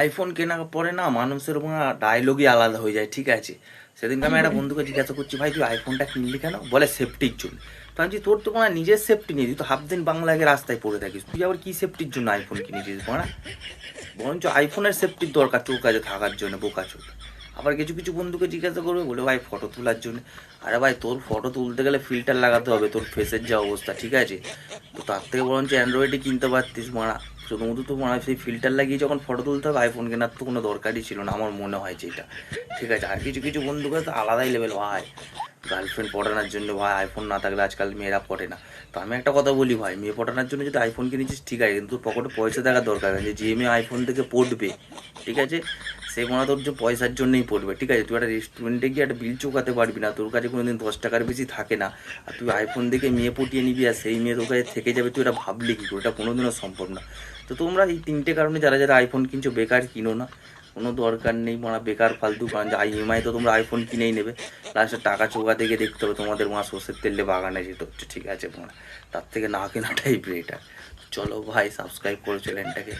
IPhone কেনার পরে না মানুষের ডায়লগই আলাদা হয়ে যায়, ঠিক আছে। সেদিনকে আমি একটা বন্ধুকে জিজ্ঞাসা করছি, ভাই তুই আইফোনটা কিনলি কেন? বলে সেফটির জন্য। তো আমি বলছি, তোর তো নিজের সেফটি নেই, তুই তো হাফ দিন বাংলা আগে রাস্তায় পড়ে থাকিস, তুই আবার কি সেফটির জন্য আইফোন কিনেছিস বরঞ্চ আইফোনের সেফটির দরকার তোর কাছে থাকার জন্য, বোকা চোখ। আবার কিছু কিছু বন্ধুকে জিজ্ঞাসা করবে, বলে ভাই ফটো তোলার জন্য। আরে ভাই তোর ফটো তুলতে গেলে ফিল্টার লাগাতে হবে, তোর ফেসের যা অবস্থা, ঠিক আছে। তো তার থেকে বরঞ্চ অ্যান্ড্রয়েডই কিনতে পারতিস শুধুমাত্র তো সেই ফিল্টার লাগিয়ে যখন ফটো তুলতে হবে, আইফোন কেনার তো কোনো দরকারই ছিল না আমার মনে হয় যেটা, ঠিক আছে। আর কিছু কিছু বন্ধুকে তো আলাদাই লেভেল, ভাই গার্লফ্রেন্ড পটানোর জন্য ভাই আইফোন না থাকলে আজকাল মেয়েরা পটে না। তো আমি একটা কথা বলি ভাই, মেয়ে পটানোর জন্য যদি আইফোন কিনেছিস ঠিক আছে, কিন্তু পকেটে পয়সা থাকার দরকার আছে। যে মেয়ে আইফোন থেকে পড়বে, ঠিক আছে, সে তোর যে পয়সার জন্যই পড়বে, ঠিক আছে। তুই একটা রেস্টুরেন্টে গিয়ে একটা বিল চোকাতে পারবি না, তোর কাছে কোনো দিন 10 টাকার বেশি থাকে না, আর তুই আইফোন দেখে মেয়ে পটিয়ে নিবি আর সেই মেয়ে তোর কাছে থেকে যাবে, তুই এটা ভাবলি কি করে? এটা কোনোদিনও সম্ভব না। তো তোমরা এই তিনটে কারণে যারা যারা আইফোন কিনছো, বেকার কিনো না, কোনো দরকার নেই বেকার ফালতু। কারণ ইএমআই তো তোমরা আইফোন কিনেই নেবে, লাস্টে টাকা চোকাতে গিয়ে দেখতে হবে তোমাদের সর্ষের তেলে বাগানে যেতে হচ্ছে, ঠিক আছে। তার থেকে না কেনাটাই বেটার। চলো ভাই, সাবস্ক্রাইব করো চ্যানেলটাকে।